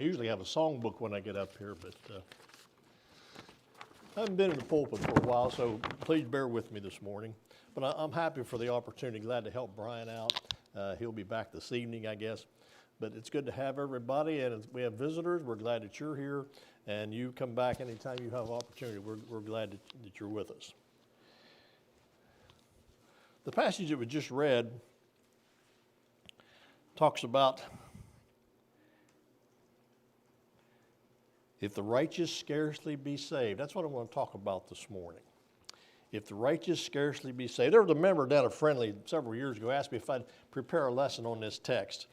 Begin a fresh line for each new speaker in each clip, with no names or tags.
I usually have a songbook when I get up here, but I haven't been in the pulpit for a while, so please bear with me this morning. But I'm happy for the opportunity, glad to help Brian out. He'll be back this evening, I guess. But it's good to have everybody, and we have visitors. We're glad that you're here, and you come back anytime you have opportunity. We're glad that you're with us. The passage that we just read talks about if the righteous scarcely be saved. That's what I want to talk about this morning. If the righteous scarcely be saved. There was a member down at Friendly several years ago asked me if I'd prepare a lesson on this text.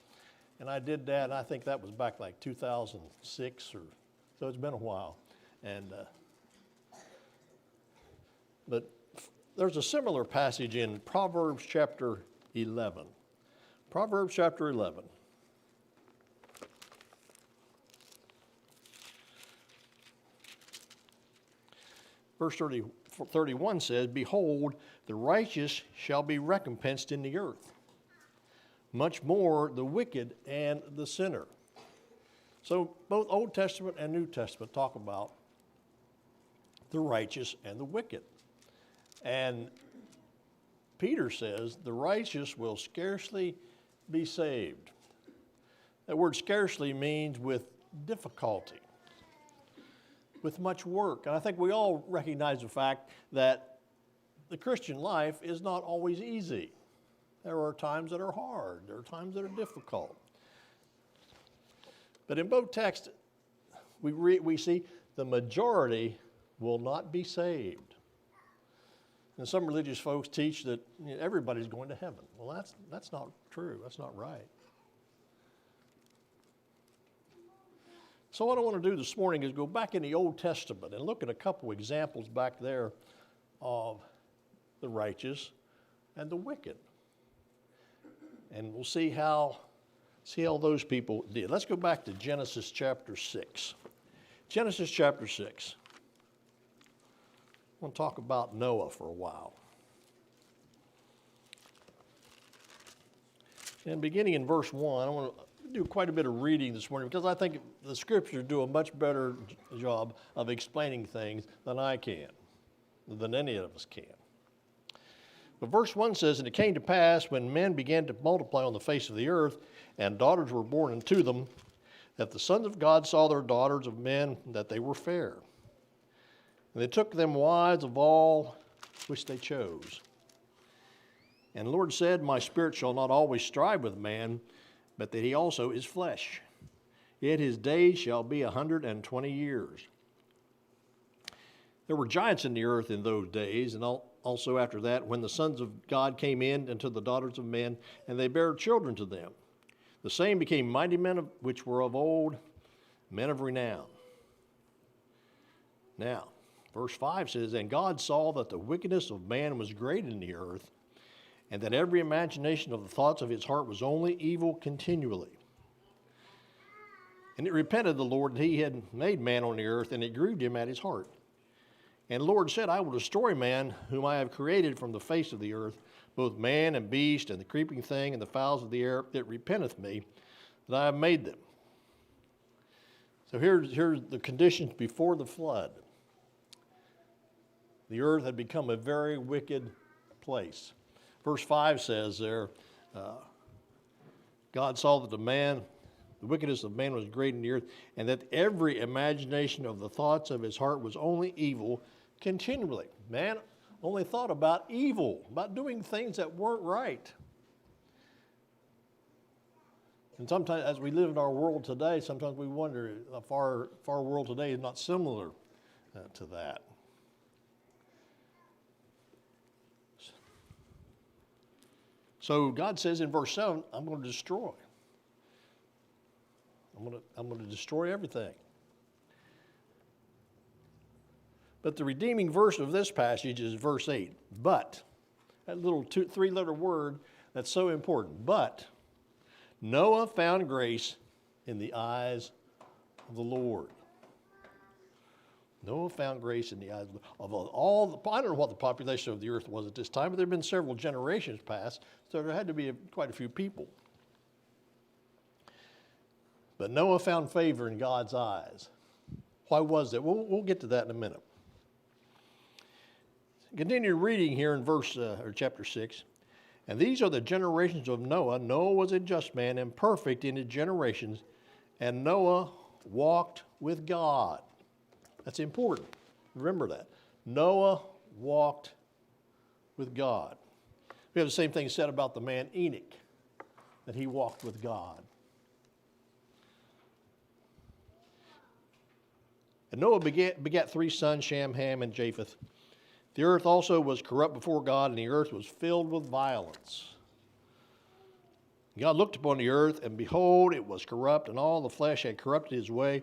And I did that, and I think that was back like 2006, so it's been a while. But there's a similar passage in Proverbs chapter 11. Proverbs chapter 11. Verse 31 says, "Behold, the righteous shall be recompensed in the earth, much more the wicked and the sinner." So both Old Testament and New Testament talk about the righteous and the wicked. And Peter says the righteous will scarcely be saved. That word scarcely means with difficulty, with much work. And I think we all recognize the fact that the Christian life is not always easy. There are times that are hard. There are times that are difficult. But in both texts, we see the majority will not be saved. And some religious folks teach that everybody's going to heaven. Well, that's not true. That's not right. So what I want to do this morning is go back in the Old Testament and look at a couple examples back there of the righteous and the wicked. And we'll see how those people did. Let's go back to Genesis chapter 6. Genesis chapter 6. I want to talk about Noah for a while. And beginning in verse 1, I want to do quite a bit of reading this morning because I think the scriptures do a much better job of explaining things than I can, than any of us can. But verse 1 says, "And it came to pass when men began to multiply on the face of the earth, and daughters were born unto them, that the sons of God saw their daughters of men, that they were fair. And they took them wives of all which they chose. And the Lord said, My spirit shall not always strive with man, but that he also is flesh. Yet his days shall be 120 years. There were giants in the earth in those days, and also after that, when the sons of God came in unto the daughters of men, and they bare children to them. The same became mighty men which were of old, men of renown." Now, verse 5 says, "And God saw that the wickedness of man was great in the earth, and that every imagination of the thoughts of his heart was only evil continually. And it repented the Lord that he had made man on the earth, and it grieved him at his heart. And the Lord said, I will destroy man, whom I have created from the face of the earth, both man and beast, and the creeping thing, and the fowls of the air. It repenteth me that I have made them." So here's the conditions before the flood. The earth had become a very wicked place. Verse 5 says there, God saw that the wickedness of man was great in the earth, and that every imagination of the thoughts of his heart was only evil continually. Man only thought about evil, about doing things that weren't right. And sometimes as we live in our world today, sometimes we wonder if our world today is not similar to that. So God says in verse 7, I'm going to destroy. I'm going to destroy everything. But the redeeming verse of this passage is verse 8. But, that little three-letter word that's so important. But Noah found grace in the eyes of the Lord. Noah found grace in the eyes of all. I don't know what the population of the earth was at this time, but there have been several generations passed, so there had to be quite a few people. But Noah found favor in God's eyes. Why was that? We'll get to that in a minute. Continue reading here in chapter 6. And these are the generations of Noah. Noah was a just man and perfect in his generations. And Noah walked with God. That's important. Remember that. Noah walked with God. We have the same thing said about the man Enoch, that he walked with God. And Noah begat 3 sons, Shem, Ham, and Japheth. The earth also was corrupt before God, and the earth was filled with violence. God looked upon the earth, and behold, it was corrupt, and all the flesh had corrupted his way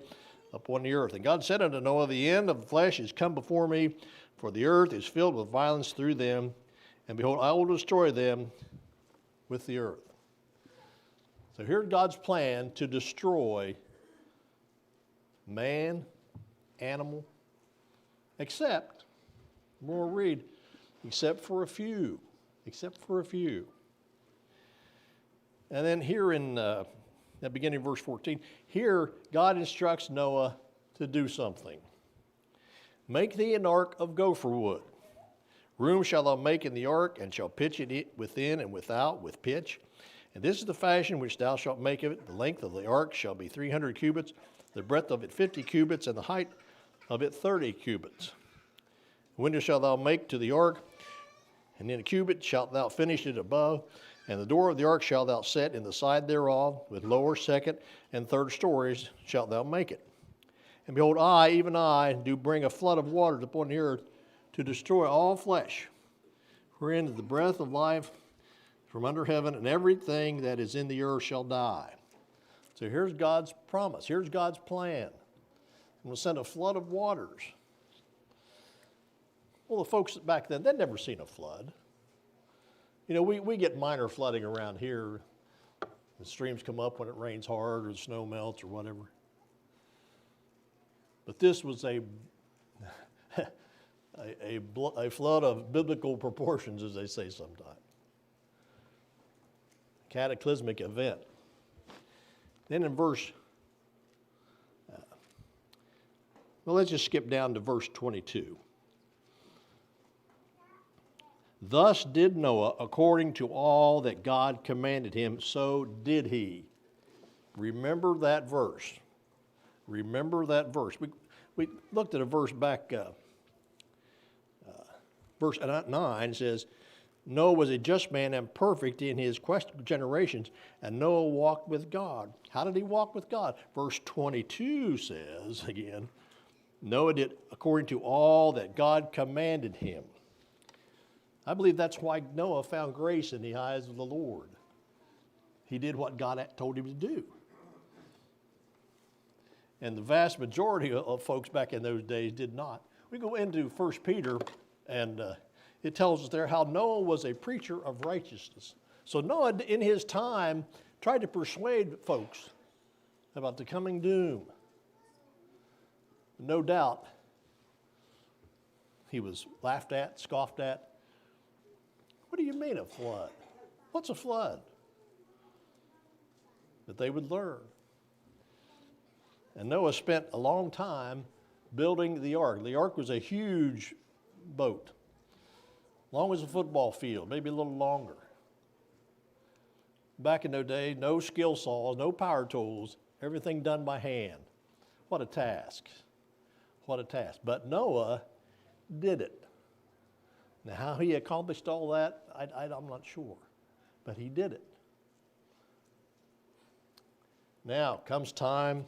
upon the earth. And God said unto Noah, the end of the flesh is come before me, for the earth is filled with violence through them, and behold, I will destroy them with the earth. So here's God's plan to destroy man, animal, except, we'll read, except for a few. And then here in the beginning of verse 14, here God instructs Noah to do something. Make thee an ark of gopher wood. Room shall thou make in the ark, and shall pitch it within and without with pitch. And this is the fashion which thou shalt make of it. The length of the ark shall be 300 cubits, the breadth of it 50 cubits, and the height of it 30 cubits. Window shalt thou make to the ark, and in a cubit shalt thou finish it above. And the door of the ark shalt thou set in the side thereof, with lower, second, and third stories shalt thou make it. And behold, I, even I, do bring a flood of waters upon the earth to destroy all flesh, wherein the breath of life from under heaven, and everything that is in the earth shall die. So here's God's promise. Here's God's plan. I'm going to send a flood of waters. Well, the folks back then, they'd never seen a flood. You know, we get minor flooding around here. The streams come up when it rains hard or the snow melts or whatever. But this was a flood of biblical proportions, as they say sometimes. Cataclysmic event. Then in let's just skip down to verse 22. Thus did Noah according to all that God commanded him, so did he. Remember that verse. Remember that verse. We looked at a verse back, verse 9 says, Noah was a just man and perfect in his generations, and Noah walked with God. How did he walk with God? Verse 22 says, again, Noah did according to all that God commanded him. I believe that's why Noah found grace in the eyes of the Lord. He did what God told him to do. And the vast majority of folks back in those days did not. We go into 1 Peter, and it tells us there how Noah was a preacher of righteousness. So Noah, in his time, tried to persuade folks about the coming doom. No doubt, he was laughed at, scoffed at. What do you mean a flood? What's a flood? But they would learn. And Noah spent a long time building the ark. The ark was a huge boat, long as a football field, maybe a little longer. Back in those days, no skill saws, no power tools, everything done by hand. What a task. What a task. But Noah did it. Now, how he accomplished all that, I'm not sure. But he did it. Now comes time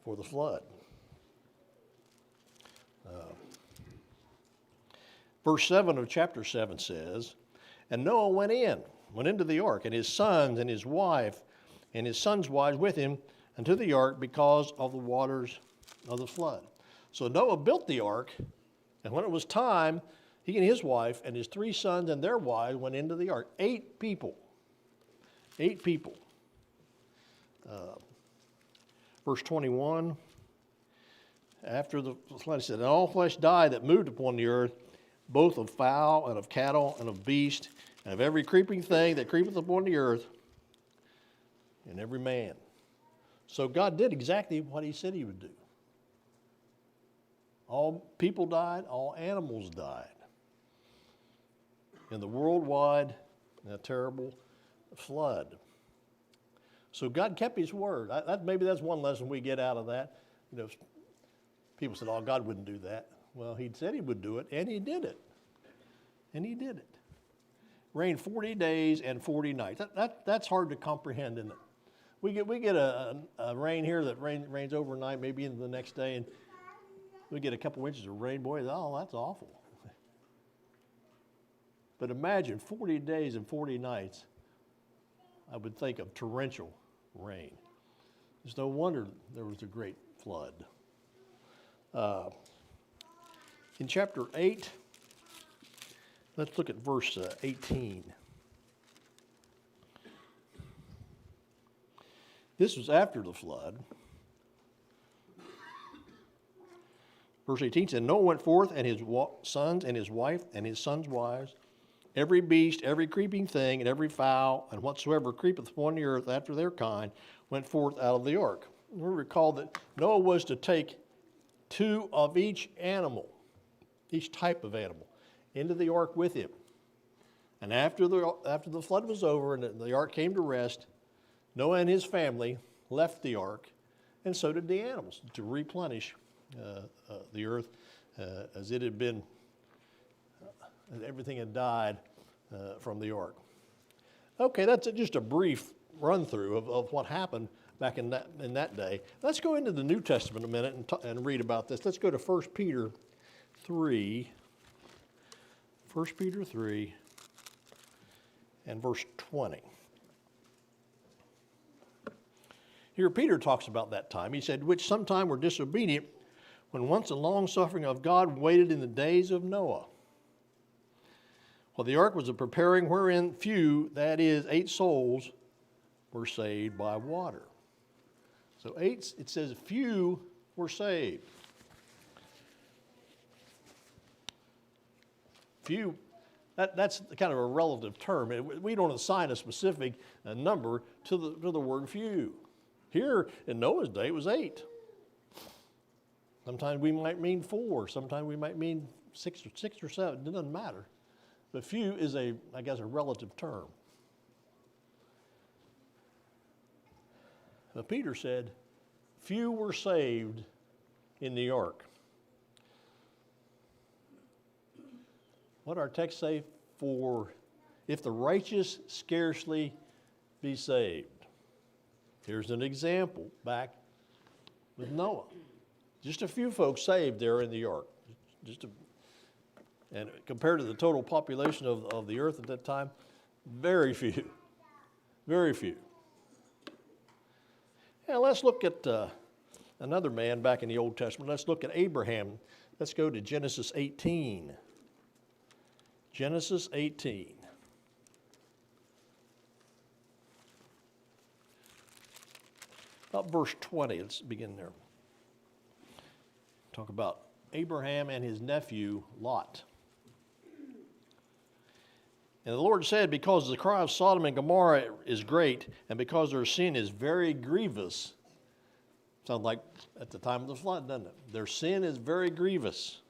for the flood. Verse 7 of chapter 7 says, And Noah went into the ark, and his sons and his wife and his sons' wives with him into the ark because of the waters of the flood. So Noah built the ark, and when it was time, he and his wife and his 3 sons and their wives went into the ark. 8 people. 8 people. Verse 21, after the flood, it said, And all flesh died that moved upon the earth, both of fowl and of cattle and of beast, and of every creeping thing that creepeth upon the earth, and every man. So God did exactly what he said he would do. All people died, all animals died. In the worldwide, terrible flood. So God kept his word. Maybe that's one lesson we get out of that. People said, oh, God wouldn't do that. Well, he said he would do it, and he did it. And he did it. Rained 40 days and 40 nights. That's hard to comprehend, isn't it? We get a rain here that rains overnight, maybe into the next day, and we get a couple inches of rain. Boy, oh, that's awful. But imagine 40 days and 40 nights, I would think of torrential rain. It's no wonder there was a great flood. In chapter 8, let's look at verse 18. This was after the flood. Verse 18 said, Noah went forth, and his sons and his wife and his sons' wives, every beast, every creeping thing, and every fowl, and whatsoever creepeth upon the earth after their kind, went forth out of the ark. We recall that Noah was to take 2 of each animal, each type of animal, into the ark with him. And after the flood was over and the ark came to rest, Noah and his family left the ark, and so did the animals, to replenish the earth as it had been, everything had died from the ark. Okay, that's just a brief run-through of what happened back in that day. Let's go into the New Testament a minute and read about this. Let's go to 1 Peter 3. 1 Peter 3 and verse 20. Here Peter talks about that time. He said, which sometime were disobedient, when once the long-suffering of God waited in the days of Noah. Well, the ark was a preparing wherein few, that is, 8 souls, were saved by water. So it says few were saved. Few, that's kind of a relative term. We don't assign a specific number to the word few. Here in Noah's day, it was 8. Sometimes we might mean 4. Sometimes we might mean 6 or 7. It doesn't matter. But few is a relative term. Now, Peter said, few were saved in the ark. What our text say? For if the righteous scarcely be saved. Here's an example back with Noah. Just a few folks saved there in the ark. And compared to the total population of the earth at that time, very few. Very few. Now let's look at another man back in the Old Testament. Let's look at Abraham. Let's go to Genesis 18. Genesis 18. About verse 20, let's begin there. Talk about Abraham and his nephew Lot. And the Lord said, because the cry of Sodom and Gomorrah is great, and because their sin is very grievous. Sounds like at the time of the flood, doesn't it? Their sin is very grievous.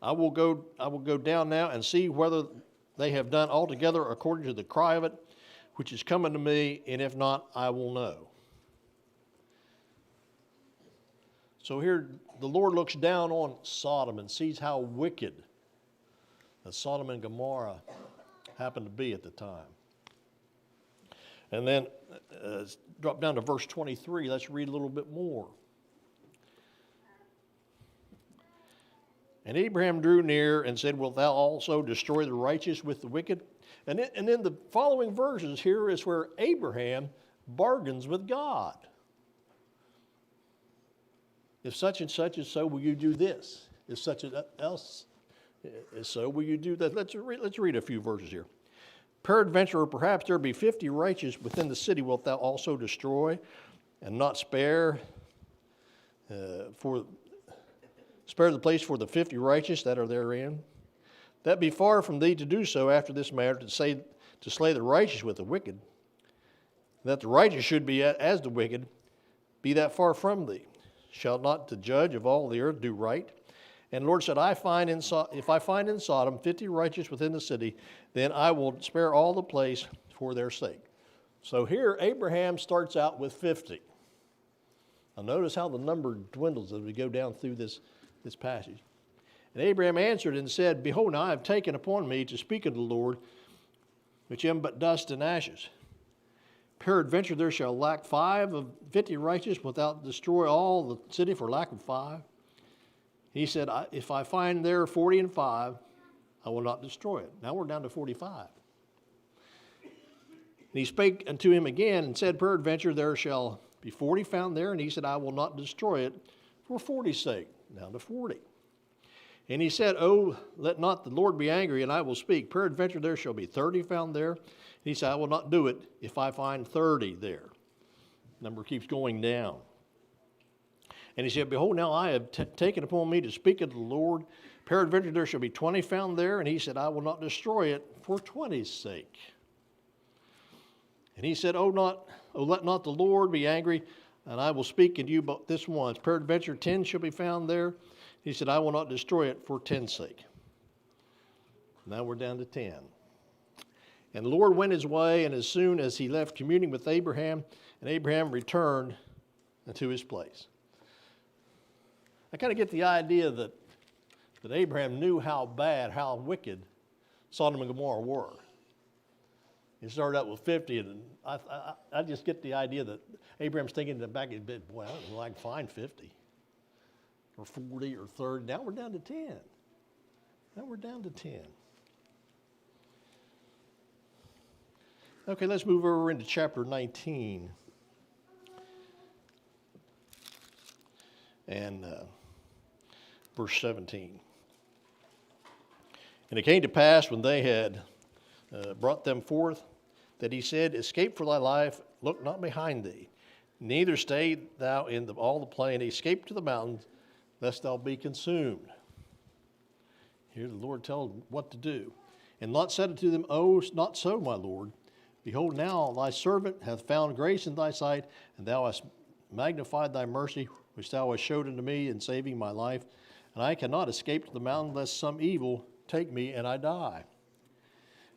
I will go down now and see whether they have done altogether according to the cry of it, which is coming to me, and if not, I will know. So here the Lord looks down on Sodom and sees how wicked Sodom and Gomorrah happened to be at the time. And then drop down to verse 23. Let's read a little bit more. And Abraham drew near and said, wilt thou also destroy the righteous with the wicked? And in the following verses, here is where Abraham bargains with God. If such and such is so, will you do this? If such else is so, will you do that? Let's read a few verses here. Peradventure, or perhaps there be 50 righteous within the city, wilt thou also destroy and not spare spare the place for the 50 righteous that are therein? That be far from thee to do so after this matter, to slay the righteous with the wicked. that the righteous should be as the wicked, be that far from thee. Shall not the judge of all the earth do right? And the Lord said, if I find in Sodom 50 righteous within the city, then I will spare all the place for their sake. So here Abraham starts out with 50. Now notice how the number dwindles as we go down through this passage. And Abraham answered and said, Behold, now I have taken upon me to speak unto the Lord, which am but dust and ashes. Peradventure there shall lack 5 of 50 righteous, without destroy all the city for lack of 5. He said, if I find there 40 and 5, I will not destroy it. Now we're down to 45. And he spake unto him again and said, Peradventure there shall be 40 found there. And he said, I will not destroy it for 40's sake. Down to 40. And he said, Oh, let not the Lord be angry, and I will speak. Peradventure there shall be 30 found there. And he said, I will not do it if I find 30 there. Number keeps going down. And he said, Behold, now I have taken upon me to speak unto the Lord. Peradventure there shall be 20 found there. And he said, I will not destroy it for 20's sake. And he said, let not the Lord be angry, and I will speak unto you but this once. Peradventure 10 shall be found there. He said, I will not destroy it for 10's sake. Now we're down to 10. And the Lord went his way, and as soon as he left communing with Abraham, and Abraham returned unto his place. I kind of get the idea that Abraham knew how bad, how wicked Sodom and Gomorrah were. He started out with 50, and I just get the idea that Abraham's thinking in the back of his head, boy, I don't know, I can find 50 or 40 or 30. Now we're down to 10. Now we're down to 10. Okay, let's move over into chapter 19. And verse 17. And it came to pass when they had brought them forth, that he said, Escape for thy life, look not behind thee, neither stay thou in all the plain, escape to the mountains, lest thou be consumed. Here the Lord tells them what to do. And Lot said unto them, Oh, not so, my Lord. Behold, now thy servant hath found grace in thy sight, and thou hast magnified thy mercy, which thou hast showed unto me in saving my life. And I cannot escape to the mountain, lest some evil take me, and I die.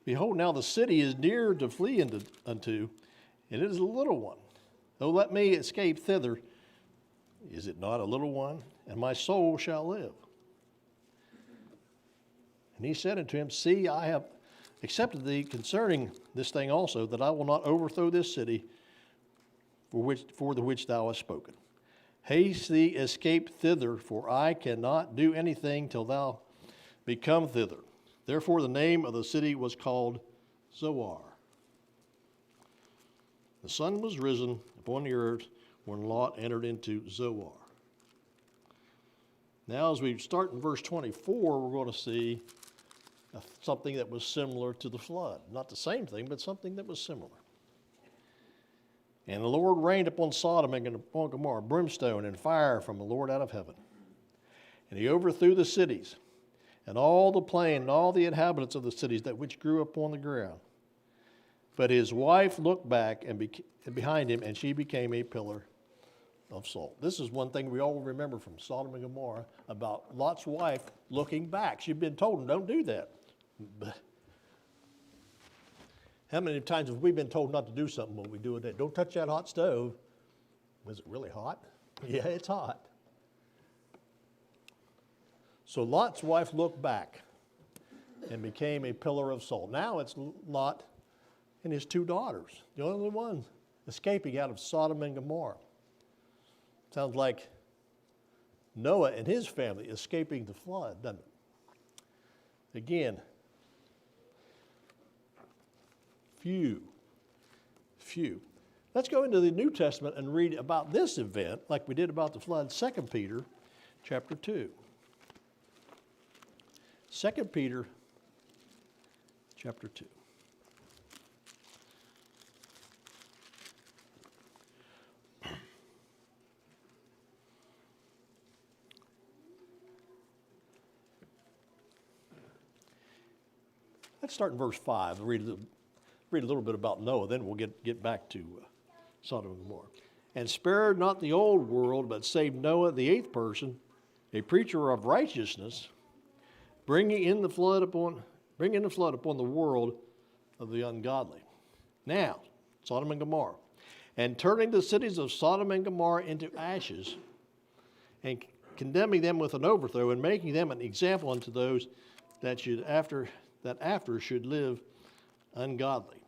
Behold, now the city is near to flee unto, and it is a little one. Oh, let me escape thither. Is it not a little one? And my soul shall live. And he said unto him, See, I have accepted thee concerning this thing also, that I will not overthrow this city for the which thou hast spoken. Haste thee, escape thither, for I cannot do anything till thou be come thither. Therefore the name of the city was called Zoar. The sun was risen upon the earth when Lot entered into Zoar. Now as we start in verse 24, we're going to see something that was similar to the flood. Not the same thing, but something that was similar. And the Lord rained upon Sodom and upon Gomorrah brimstone and fire from the Lord out of heaven. And he overthrew the cities, and all the plain, and all the inhabitants of the cities that which grew upon the ground. But his wife looked back and behind him, and she became a pillar of salt. This is one thing we all remember from Sodom and Gomorrah about Lot's wife looking back. She'd been told, don't do that. But how many times have we been told not to do something when we do it? Don't touch that hot stove. Was it really hot? Yeah, it's hot. So Lot's wife looked back and became a pillar of salt. Now it's Lot and his 2 daughters, the only ones escaping out of Sodom and Gomorrah. Sounds like Noah and his family escaping the flood, doesn't it? Again, few. Let's go into the New Testament and read about this event like we did about the flood, 2 Peter chapter 2. 2 Peter chapter 2. Let's start in verse 5. Read a little bit about Noah, then we'll get back to Sodom and Gomorrah. And spared not the old world, but saved Noah, the eighth person, a preacher of righteousness, bringing in the flood upon the world of the ungodly. Now, Sodom and Gomorrah, and turning the cities of Sodom and Gomorrah into ashes, and condemning them with an overthrow, and making them an example unto those that after should live ungodly,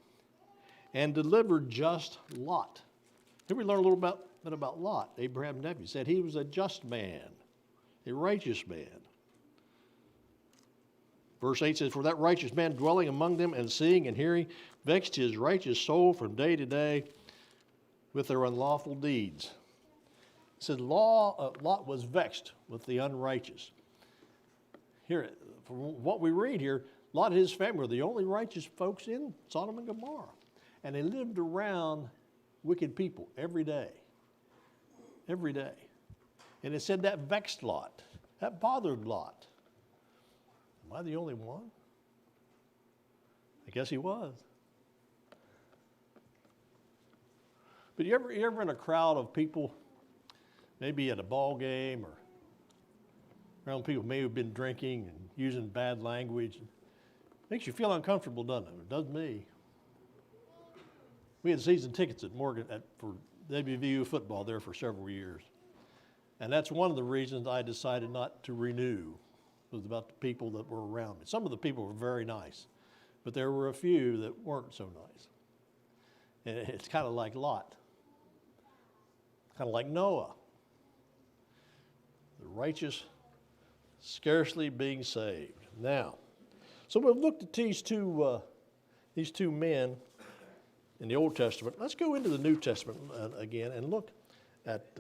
and delivered just Lot. Here we learn a little bit about Lot, Abraham's nephew. Said he was a just man, a righteous man. Verse 8 says, for that righteous man dwelling among them and seeing and hearing vexed his righteous soul from day to day with their unlawful deeds. It says Lot was vexed with the unrighteous. Here, from what we read here, Lot and his family were the only righteous folks in Sodom and Gomorrah. And they lived around wicked people every day. Every day. And it said that vexed Lot. That bothered Lot. Am I the only one? I guess he was. But you ever in a crowd of people, maybe at a ball game or around people who may have been drinking and using bad language? It makes you feel uncomfortable, doesn't it? It does me. We had season tickets at Morgan for WVU football there for several years. And that's one of the reasons I decided not to renew. It was about the people that were around me. Some of the people were very nice, but there were a few that weren't so nice. And it's kind of like Lot, kind of like Noah. The righteous scarcely being saved. Now, so we've looked at these two men in the Old Testament. Let's go into the New Testament again and look at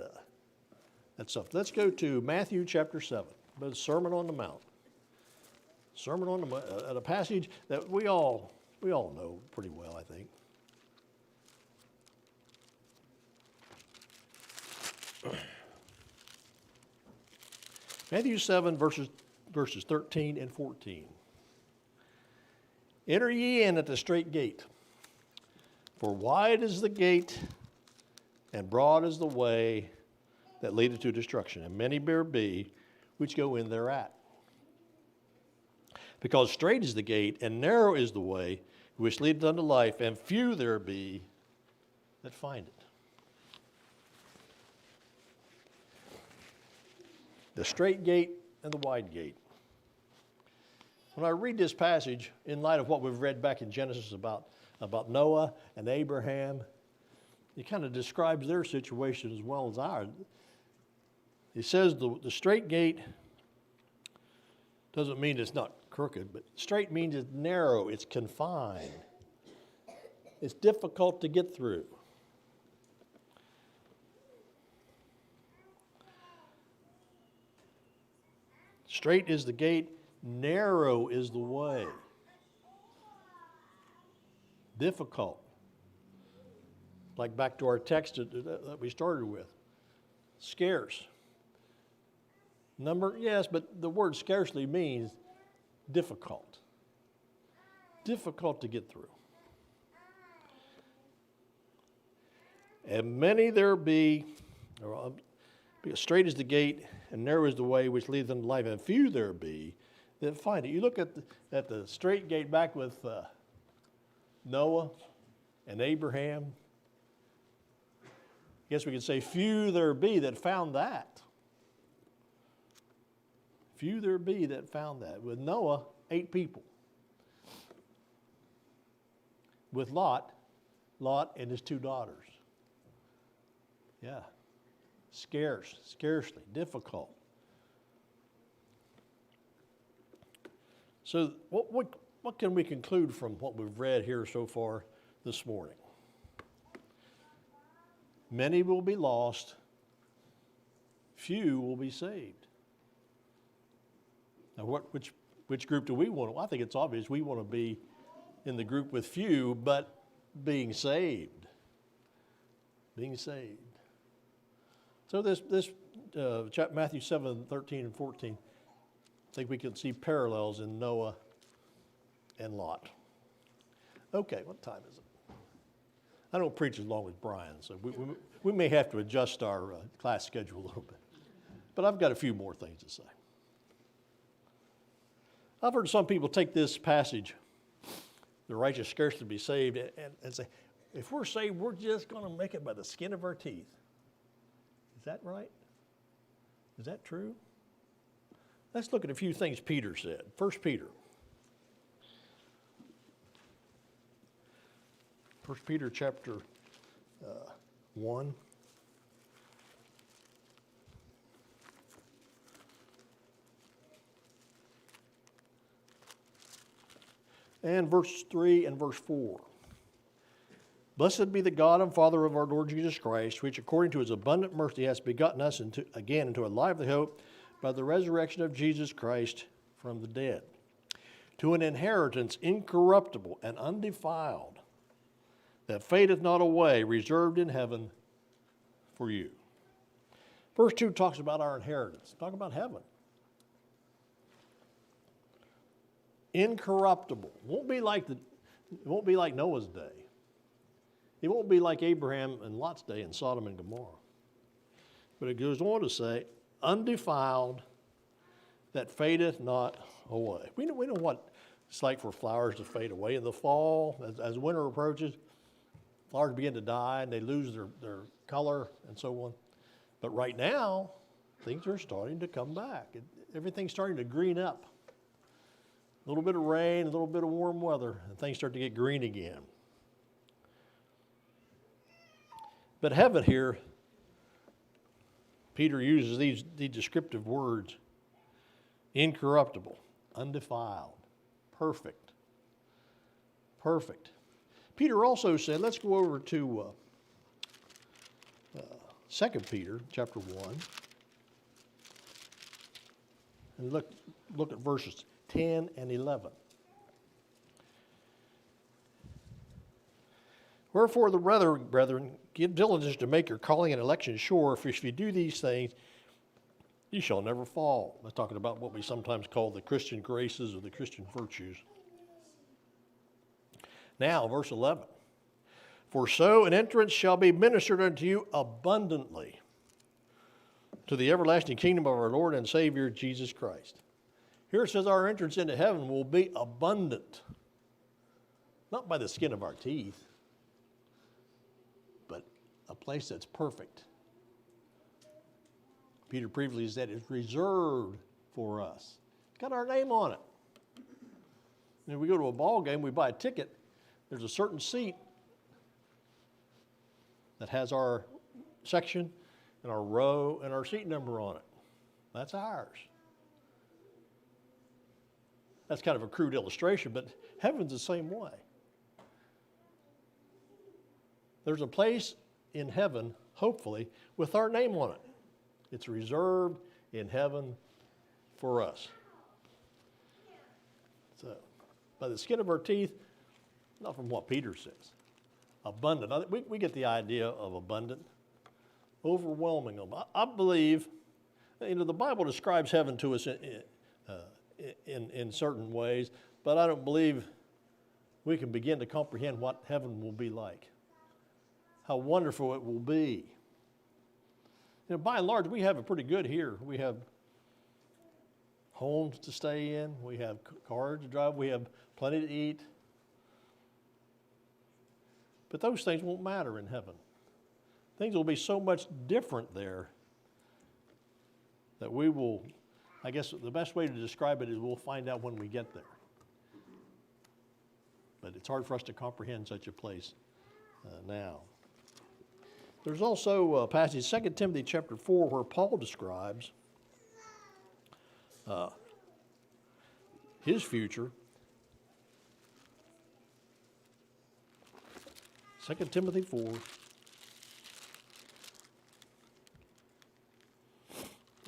stuff. Let's go to Matthew chapter 7. But Sermon on the Mount. Sermon on the Mount, at a passage that we all know pretty well, I think. Matthew 7, verses 13 and 14. Enter ye in at the strait gate, for wide is the gate, and broad is the way that leadeth to destruction, and many there be which go in thereat. Because strait is the gate, and narrow is the way which leadeth unto life, and few there be that find it. The strait gate and the wide gate. When I read this passage, in light of what we've read back in Genesis about Noah and Abraham, it kind of describes their situation as well as ours. It says the straight gate doesn't mean it's not crooked, but straight means it's narrow, it's confined. It's difficult to get through. Straight is the gate, narrow is the way. Difficult. Like back to our text that we started with. Scarce. Number, yes, but the word scarcely means difficult. Difficult to get through. And many there be, straight is the gate, and narrow is the way which leadeth unto life, and few there be that find it. You look at the straight gate back with Noah and Abraham. I guess we could say few there be that found that. Few there be that found that. With Noah, 8 people. With Lot and his 2 daughters. Yeah. Scarcely, difficult. So what can we conclude from what we've read here so far this morning? Many will be lost, few will be saved. Now, which group do we want to? I think it's obvious we want to be in the group with few, but being saved. Being saved. So this Matthew 7, 13 and 14, I think we can see parallels in Noah and Lot. Okay, what time is it? I don't preach as long as Brian, so we may have to adjust our class schedule a little bit. But I've got a few more things to say. I've heard some people take this passage, the righteous scarcely be saved, and say, if we're saved, we're just going to make it by the skin of our teeth. Is that right? Is that true? Let's look at a few things Peter said. 1 Peter. 1 Peter chapter 1. And verse 3 and verse 4. Blessed be the God and Father of our Lord Jesus Christ, which according to his abundant mercy has begotten us into a lively hope by the resurrection of Jesus Christ from the dead, to an inheritance incorruptible and undefiled, that fadeth not away, reserved in heaven for you. Verse 2 talks about our inheritance. Talk about heaven. Incorruptible. It won't be like Noah's day. It won't be like Abraham and Lot's day in Sodom and Gomorrah. But it goes on to say, undefiled, that fadeth not away. We know what it's like for flowers to fade away in the fall. As winter approaches, flowers begin to die and they lose their color and so on. But right now, things are starting to come back. Everything's starting to green up. A little bit of rain, a little bit of warm weather, and things start to get green again. But heaven here, Peter uses these descriptive words: incorruptible, undefiled, perfect. Perfect. Peter also said, let's go over to 2 Peter chapter 1 and look at verses 10 and 11. Wherefore, the brethren, give diligence to make your calling and election sure, for if you do these things, you shall never fall. I'm talking about what we sometimes call the Christian graces or the Christian virtues. Now, verse 11. For so an entrance shall be ministered unto you abundantly to the everlasting kingdom of our Lord and Savior Jesus Christ. Here it says our entrance into heaven will be abundant. Not by the skin of our teeth, but a place that's perfect. Peter previously said it's reserved for us. It's got our name on it. And if we go to a ball game, we buy a ticket, there's a certain seat that has our section and our row and our seat number on it. That's ours. That's kind of a crude illustration, but heaven's the same way. There's a place in heaven, hopefully, with our name on it. It's reserved in heaven for us. So, by the skin of our teeth, not from what Peter says. Abundant. We get the idea of abundant. Overwhelming. I believe, the Bible describes heaven to us in certain ways, but I don't believe we can begin to comprehend what heaven will be like. How wonderful it will be. By and large, we have it pretty good here. We have homes to stay in. We have cars to drive. We have plenty to eat. But those things won't matter in heaven. Things will be so much different there that we will, I guess the best way to describe it is we'll find out when we get there. But it's hard for us to comprehend such a place now. There's also a passage, 2 Timothy chapter 4, where Paul describes his future. 2 Timothy 4.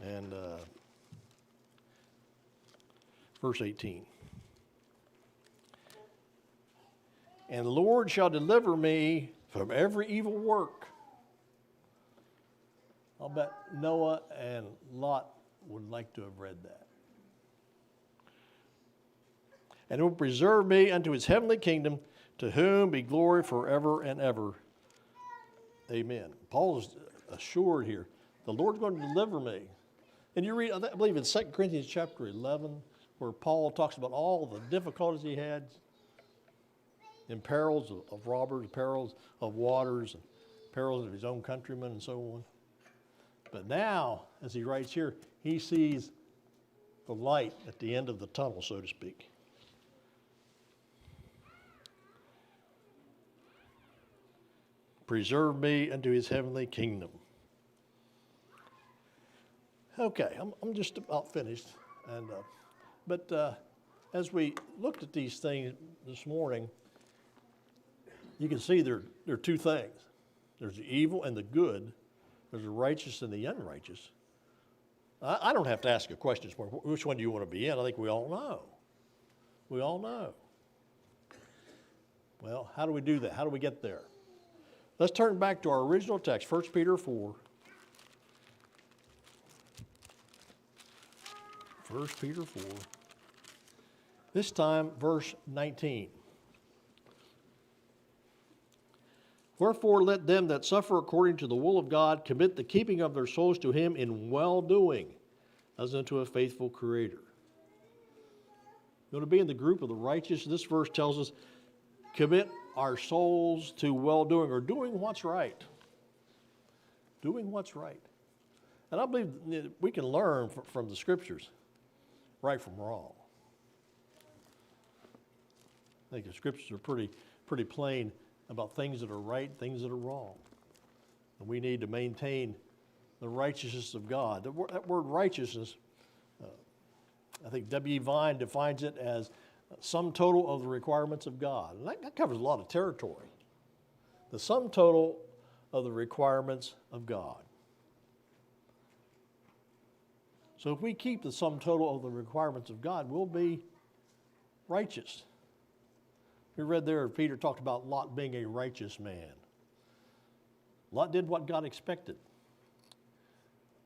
And verse 18. And the Lord shall deliver me from every evil work. I'll bet Noah and Lot would like to have read that. And will preserve me unto his heavenly kingdom, to whom be glory forever and ever. Amen. Paul is assured here, the Lord's going to deliver me. And you read, I believe in 2 Corinthians chapter 11, where Paul talks about all the difficulties he had in perils of robbers, perils of waters, and perils of his own countrymen, and so on. But now, as he writes here, he sees the light at the end of the tunnel, so to speak. Preserve me unto his heavenly kingdom. Okay, I'm just about finished. But as we looked at these things this morning, you can see there are two things. There's the evil and the good. There's the righteous and the unrighteous. I don't have to ask a question this morning. Which one do you want to be in? I think we all know. We all know. Well, how do we do that? How do we get there? Let's turn back to our original text, 1 Peter 4. 1 Peter 4. This time, verse 19. Wherefore let them that suffer according to the will of God commit the keeping of their souls to him in well-doing, as unto a faithful Creator. You want to be in the group of the righteous? This verse tells us, commit our souls to well-doing, or doing what's right. Doing what's right. And I believe we can learn from the Scriptures right from wrong. I think the Scriptures are pretty plain about things that are right, things that are wrong. And we need to maintain the righteousness of God. That word righteousness, I think W.E. Vine defines it as sum total of the requirements of God. And that covers a lot of territory. The sum total of the requirements of God. So if we keep the sum total of the requirements of God, we'll be righteous. We read there, Peter talked about Lot being a righteous man. Lot did what God expected.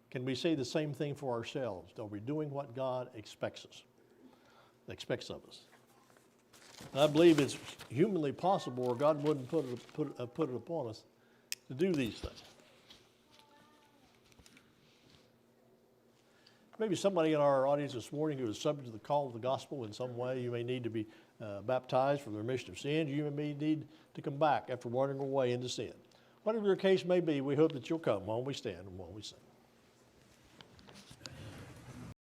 Can we say the same thing for ourselves? Are we doing what God expects of us? And I believe it's humanly possible, or God wouldn't put it upon us to do these things. Maybe somebody in our audience this morning who is subject to the call of the gospel in some way. You may need to be baptized for the remission of sins. You may need to come back after wandering away into sin. Whatever your case may be, we hope that you'll come while we stand and while we sing.